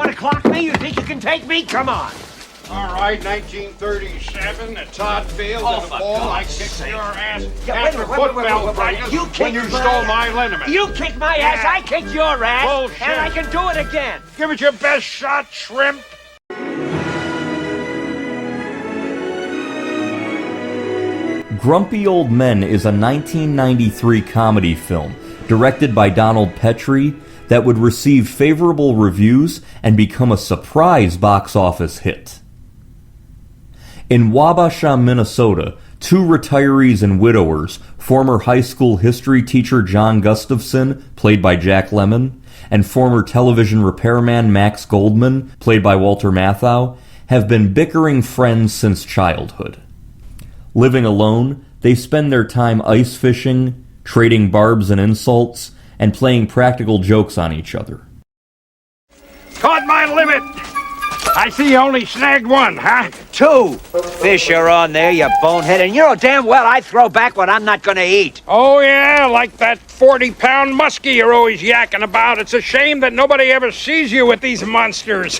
want to clock me? You think you can take me? Come on. All right, 1937, the Todd Field and the ball. I kicked your ass after football practice when you stole my liniment. You kicked my ass, I kicked your ass, Bullshit. and I can do it again. Give it your best shot, shrimp. Grumpy Old Men is a 1993 comedy film directed by Donald Petrie that would receive favorable reviews and become a surprise box office hit. In Wabasha, Minnesota, two retirees and widowers, former high school history teacher John Gustafson, played by Jack Lemmon, and former television repairman Max Goldman, played by Walter Matthau, have been bickering friends since childhood. Living alone, they spend their time ice fishing, trading barbs and insults, and playing practical jokes on each other. Caught my limit. I see you only snagged one, huh? 2 fish are on there, you bonehead, and you know damn well I throw back what I'm not gonna eat. Oh, yeah, like that 40-pound muskie you're always yakking about. It's a shame that nobody ever sees you with these monsters.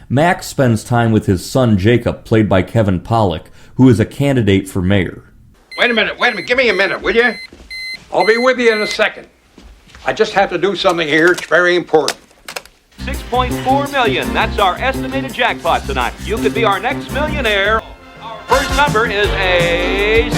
Max spends time with his son Jacob, played by Kevin Pollak, who is a candidate for mayor. Wait a minute. Give me a minute, will you? I'll be with you in a second. I just have to do something here. It's very important. $6.4 million. That's our estimated jackpot tonight. You could be our next millionaire. Our first number is a...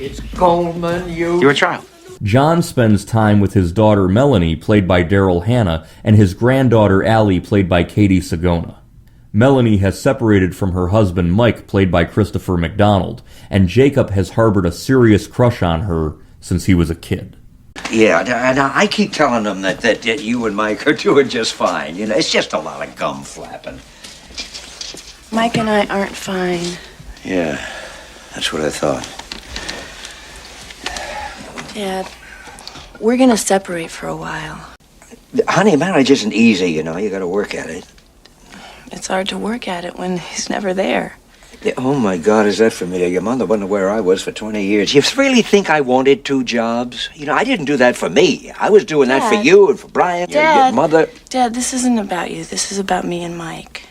It's Goldman, You're a child. John spends time with his daughter Melanie, played by Daryl Hannah, and his granddaughter Allie, played by Katie Sagona. Melanie has separated from her husband Mike, played by Christopher McDonald, and Jacob has harbored a serious crush on her since he was a kid. Yeah, and I keep telling them that you and Mike are doing just fine. You know, it's just a lot of gum flapping. Mike and I aren't fine. Yeah, that's what I thought. Dad, we're gonna separate for a while. Honey, marriage isn't easy, you know. You gotta work at it. It's hard to work at it when he's never there. Yeah, oh, my God, is that familiar? Your mother wondered where I was for 20 years. You really think I wanted 2 jobs? You know, I didn't do that for me. I was doing that for you and for Brian, your mother. Dad, this isn't about you. This is about me and Mike.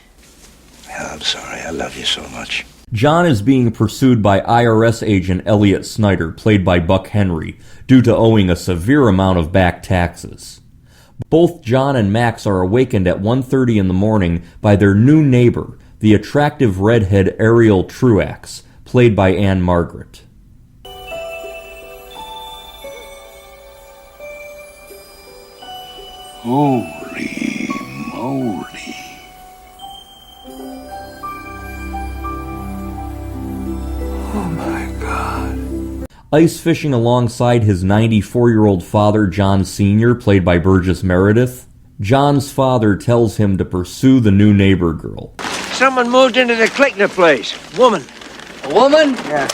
Oh, I'm sorry. I love you so much. John is being pursued by IRS agent Elliot Snyder, played by Buck Henry, due to owing a severe amount of back taxes. Both John and Max are awakened at 1:30 in the morning by their new neighbor, the attractive redhead Ariel Truax, played by Anne Margaret. Holy moly. Oh, my God. Ice fishing alongside his 94-year-old father, John Sr., played by Burgess Meredith, John's father tells him to pursue the new neighbor girl. Someone moved into the Klickner place. Woman. A woman? Yeah.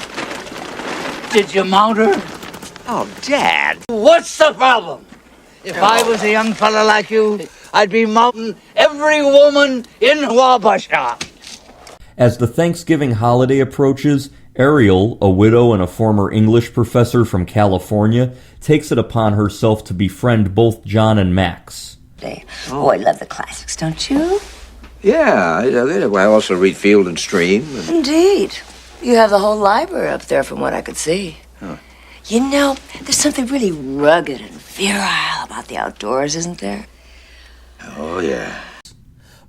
Did you mount her? Oh, Dad. What's the problem? If I was a young fella like you, I'd be mounting every woman in Wabasha. As the Thanksgiving holiday approaches, Ariel, a widow and a former English professor from California, takes it upon herself to befriend both John and Max. Oh, I love the classics, don't you? Yeah, I also read Field and Stream. Indeed. You have the whole library up there from what I could see. Huh. You know, there's something really rugged and virile about the outdoors, isn't there? Oh, yeah.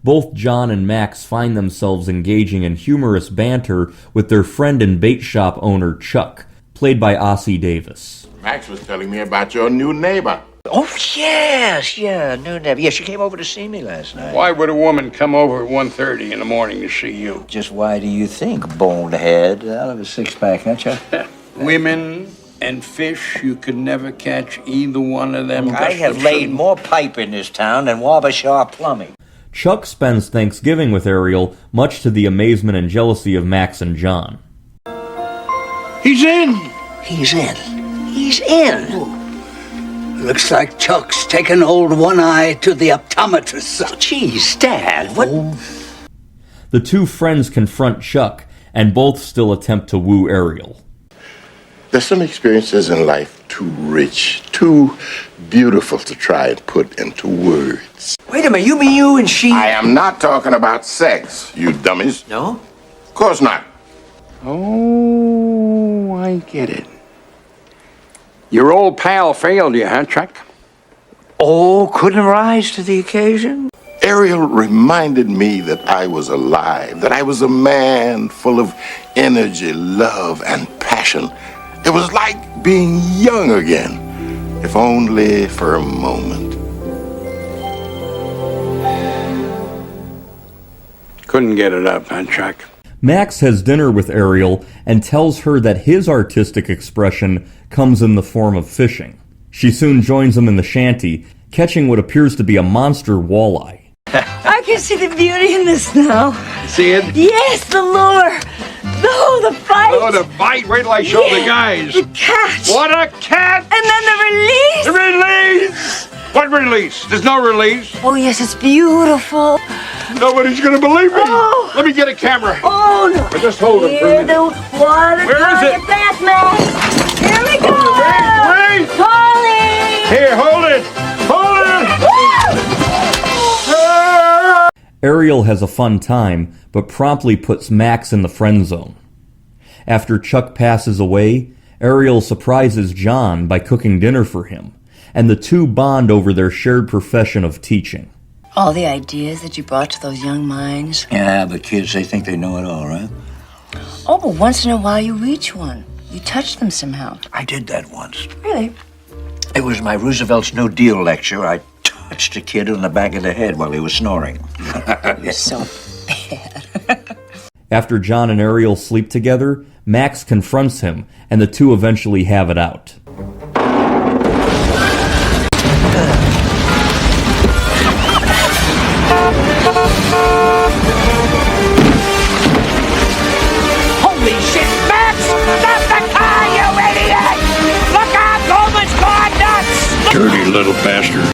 Both John and Max find themselves engaging in humorous banter with their friend and bait shop owner, Chuck, played by Ossie Davis. Max was telling me about your new neighbor. Oh, yes, yeah, new neighbor. Yeah, she came over to see me last night. Why would a woman come over at 1:30 in the morning to see you? Just why do you think, bonehead? Out of a six-pack, aren't you? Women and fish, you could never catch either one of them. I have laid more pipe in this town than Wabasha plumbing. Chuck spends Thanksgiving with Ariel, much to the amazement and jealousy of Max and John. He's in! He's in. He's in. Looks like Chuck's taken old One Eye to the optometrist. Jeez, Dad, what? The two friends confront Chuck, and both still attempt to woo Ariel. There's some experiences in life too rich, too beautiful to try and put into words. Wait a minute, you mean you and she? I am not talking about sex, you dummies. No? Of course not. Oh, I get it. Your old pal failed you, huh, Chuck? Oh, couldn't rise to the occasion? Ariel reminded me that I was alive, that I was a man full of energy, love, and passion. It was like being young again, if only for a moment. Couldn't get it up, huh, Chuck? Max has dinner with Ariel and tells her that his artistic expression comes in the form of fishing. She soon joins him in the shanty, catching what appears to be a monster walleye. I can see the beauty in this now. See it? Yes, the lure. No, the fight. Oh, the bite. Wait till I show the guys. The catch. What a cat! And then the release. The release! What release? There's no release. Oh, yes, it's beautiful. Nobody's gonna believe me. Oh. Let me get a camera. Oh, no. Just hold him for a Here minute. the water. Where is it? Back, man. Here we go. Wait! Polly. Here, hold it! Hold it! Ariel has a fun time, but promptly puts Max in the friend zone. After Chuck passes away, Ariel surprises John by cooking dinner for him, and the two bond over their shared profession of teaching. All the ideas that you brought to those young minds. Yeah, but kids, they think they know it all, right? Oh, but once in a while you reach one. You touch them somehow. I did that once. Really? It was my Roosevelt's New Deal lecture. I touched a kid on the back of the head while he was snoring. You're so bad. After John and Ariel sleep together, Max confronts him, and the two eventually have it out. Holy shit, Max! Stop the car, you idiot! Look out, Goldman's gone nuts! Dirty little bastard.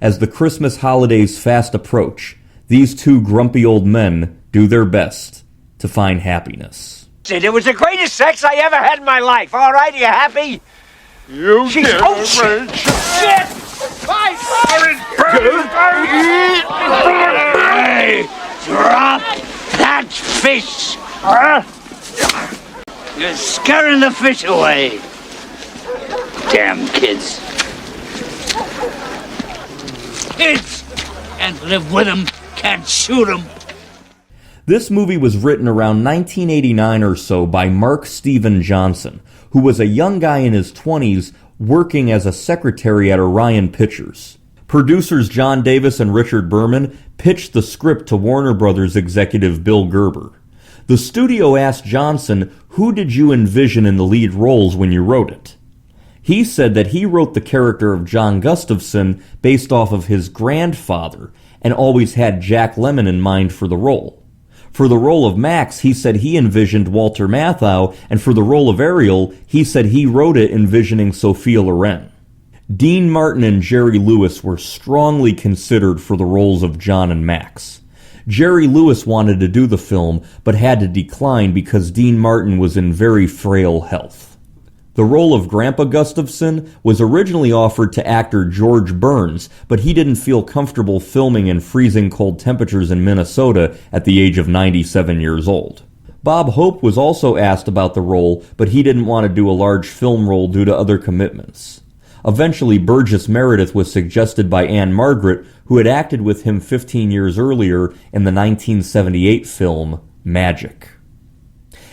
As the Christmas holidays fast approach, these two grumpy old men do their best to find happiness. It was the greatest sex I ever had in my life. All right, are you happy? You She's did oh it, shit! Rich. Shit! Hey, drop that fish! You're scaring the fish away. Damn kids. Kids! Can't live with them, can't shoot them. This movie was written around 1989 or so by Mark Steven Johnson, who was a young guy in his 20s working as a secretary at Orion Pictures. Producers John Davis and Richard Berman pitched the script to Warner Brothers executive Bill Gerber. The studio asked Johnson, "Who did you envision in the lead roles when you wrote it?" He said that he wrote the character of John Gustafson based off of his grandfather and always had Jack Lemmon in mind for the role. For the role of Max, he said he envisioned Walter Matthau, and for the role of Ariel, he said he wrote it envisioning Sophia Loren. Dean Martin and Jerry Lewis were strongly considered for the roles of John and Max. Jerry Lewis wanted to do the film, but had to decline because Dean Martin was in very frail health. The role of Grandpa Gustafson was originally offered to actor George Burns, but he didn't feel comfortable filming in freezing cold temperatures in Minnesota at the age of 97 years old. Bob Hope was also asked about the role, but he didn't want to do a large film role due to other commitments. Eventually, Burgess Meredith was suggested by Anne Margaret, who had acted with him 15 years earlier in the 1978 film Magic.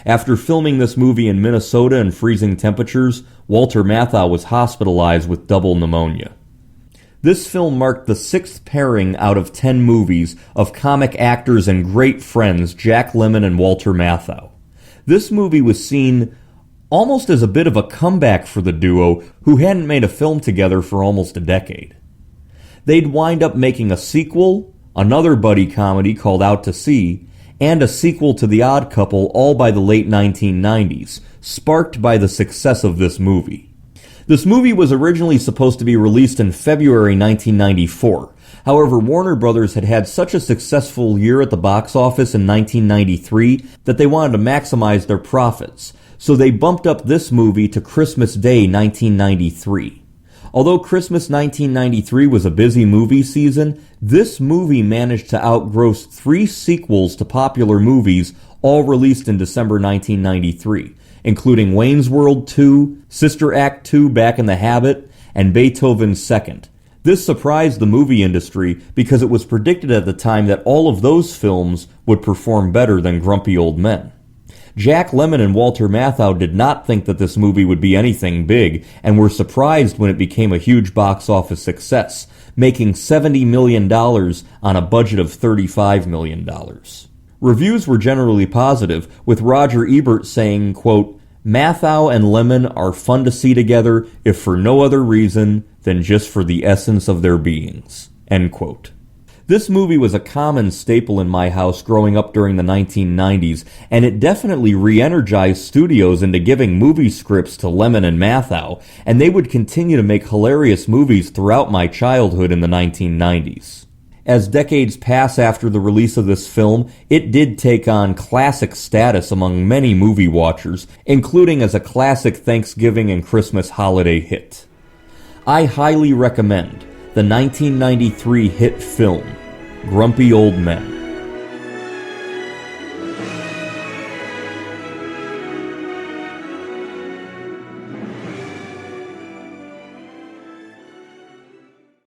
After filming this movie in Minnesota in freezing temperatures, Walter Matthau was hospitalized with double pneumonia. This film marked the 6th pairing out of 10 movies of comic actors and great friends Jack Lemmon and Walter Matthau. This movie was seen almost as a bit of a comeback for the duo, who hadn't made a film together for almost a decade. They'd wind up making a sequel, another buddy comedy called Out to Sea, and a sequel to The Odd Couple, all by the late 1990s, sparked by the success of this movie. This movie was originally supposed to be released in February 1994. However, Warner Brothers had had such a successful year at the box office in 1993 that they wanted to maximize their profits. so they bumped up this movie to Christmas Day 1993. Although Christmas 1993 was a busy movie season, this movie managed to outgross 3 sequels to popular movies all released in December 1993, including Wayne's World 2, Sister Act 2 Back in the Habit, and Beethoven's Second. This surprised the movie industry because it was predicted at the time that all of those films would perform better than Grumpy Old Men. Jack Lemmon and Walter Matthau did not think that this movie would be anything big and were surprised when it became a huge box office success, making $70 million on a budget of $35 million. Reviews were generally positive, with Roger Ebert saying, quote, "Matthau and Lemmon are fun to see together, if for no other reason than just for the essence of their beings." End quote. This movie was a common staple in my house growing up during the 1990s, and it definitely re-energized studios into giving movie scripts to Lemmon and Matthau, and they would continue to make hilarious movies throughout my childhood in the 1990s. As decades pass after the release of this film, it did take on classic status among many movie watchers, including as a classic Thanksgiving and Christmas holiday hit. I highly recommend the 1993 hit film, Grumpy Old Men.